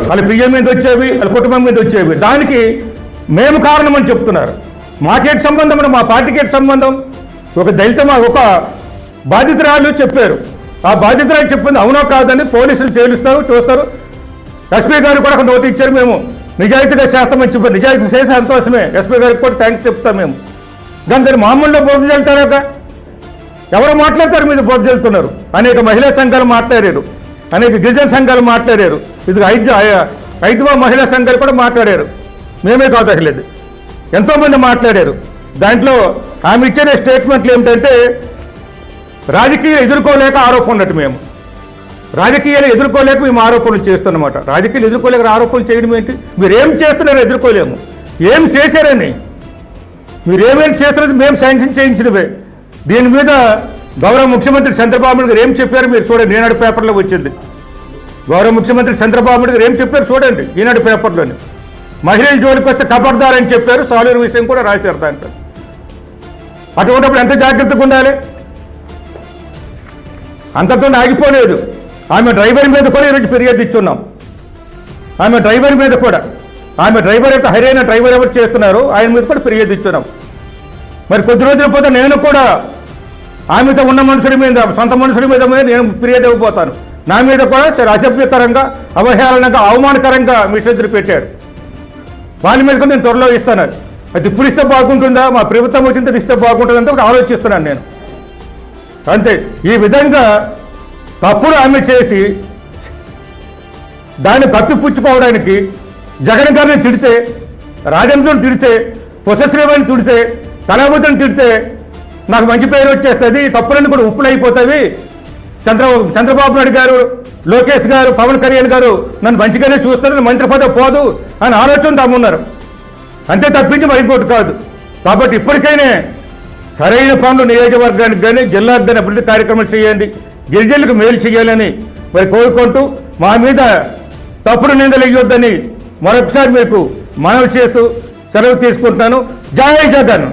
వాళ్ళ పిఎం మీద వచ్చేవి, వాళ్ళ కుటుంబం మీద వచ్చేవి. దానికి మేము కారణమని చెప్తున్నారు. మాకేటి సంబంధం, మా పార్టీకి ఏటి సంబంధం? ఒక దళిత ఒక బాధితురాలు చెప్పారు. ఆ బాధితురాలు చెప్పింది అవునో కాదని పోలీసులు తేలుస్తారు, చూస్తారు. ఎస్పీ గారు కూడా ఒక నోటీస్ ఇచ్చారు. మేము నిజాయితీగా చేస్తామని చెప్పారు. నిజాయితీ చేసే సంతోషమే. ఎస్పీ గారికి కూడా థ్యాంక్స్ చెప్తాం మేము. దాని మామూలుగా బొద్దు చెల్తారాక ఎవరు మాట్లాడతారు? మీద బొద్దు చెల్తున్నారు. అనేక మహిళా సంఘాలు మాట్లాడారు, అనేక గిరిజన సంఘాలు మాట్లాడారు, ఇది 5వ మహిళా సంఘాలు కూడా మాట్లాడారు. మేమే కాదలేదు, ఎంతోమంది మాట్లాడారు. దాంట్లో ఆమె ఇచ్చిన స్టేట్మెంట్లు ఏమిటంటే రాజకీయాలు ఎదుర్కోలేక ఆరోపణ ఉన్నట్టు. మేము రాజకీయాలు ఎదుర్కోలేక మేము ఆరోపణలు చేస్తున్నమాట. రాజకీయాలు ఎదుర్కోలేక ఆరోపణలు చేయడం ఏంటి? మీరు ఏం చేస్తున్నారో ఎదుర్కోలేము. ఏం చేశారని మీరు ఏమేమి చేస్తున్నది మేము శాంక్షన్ చేయించినవే. దీని మీద గౌరవ ముఖ్యమంత్రి చంద్రబాబు నాయుడు గారు ఏం చెప్పారు మీరు చూడండి. ఈనాడు పేపర్లో వచ్చింది. గౌరవ ముఖ్యమంత్రి చంద్రబాబు నాయుడు గారు ఏం చెప్పారు చూడండి ఈనాడు పేపర్లోని. మహిళల జోలికి వస్తే కబర్దారని చెప్పారు. సాలూరు విషయం కూడా రాశారు దాంట్లో. అటువంటిప్పుడు ఎంత జాగ్రత్తగా ఉండాలి? అంతతో ఆగిపోలేదు. ఆమె డ్రైవర్ మీద కూడా ఈరోజు ఫిర్యాదు ఇచ్చున్నాం. ఆమె డ్రైవర్ మీద కూడా, ఆమె డ్రైవర్ అయితే హరైన డ్రైవర్ ఎవరు చేస్తున్నారో ఆయన మీద కూడా ఫిర్యాదు ఇచ్చున్నాం. మరి కొద్ది రోజుల పోతే నేను కూడా ఆమెతో ఉన్న మనుషుల మీద, సొంత మనుషుల మీద నేను ఫిర్యాదు ఇవ్వబోతాను. నా మీద కూడా సరే అసభ్యకరంగా, అవహేళనంగా, అవమానకరంగా మెసేజ్లు పెట్టారు. వాళ్ళ మీద కూడా నేను త్వరలో ఇస్తాను. అది ఇప్పుడు ఇస్తే బాగుంటుందా, మా ప్రభుత్వం వచ్చింది ఇస్తే బాగుంటుందంటే ఒకటి ఆలోచిస్తున్నాను నేను. అంతే. ఈ విధంగా తప్పుడు ఆమె చేసి దాన్ని కప్పిపుచ్చుకోవడానికి జగన్ గారిని తిడితే, రాజేంద్రుని తిడితే, పొసశ్రీవాణి తిడితే, కళావతిని తిడితే నాకు మంచి పేరు వచ్చేస్తుంది, తప్పులన్నీ కూడా ఉప్పులు అయిపోతాయి, చంద్రబాబు నాయుడు గారు, లోకేష్ గారు, పవన్ కళ్యాణ్ గారు నన్ను మంచిగానే చూస్తారు, మంత్రి పదవి పోదు అని ఆలోచన తమ్మున్నారు. అంతే తప్పించి మరి ఇంకోటి కాదు. కాబట్టి ఇప్పటికైనా సరైన పనులు నియోజకవర్గానికి కానీ జిల్లాకు కానీ అభివృద్ధి కార్యక్రమాలు చేయండి, గిరిజనులకు మేలు చేయాలని మరి కోరుకుంటూ మా మీద తప్పుడు నిందలు ఇవ్వద్దని మరొకసారి మీకు మనవి చేస్తూ సెలవు తీసుకుంటున్నాను. జై జగన్.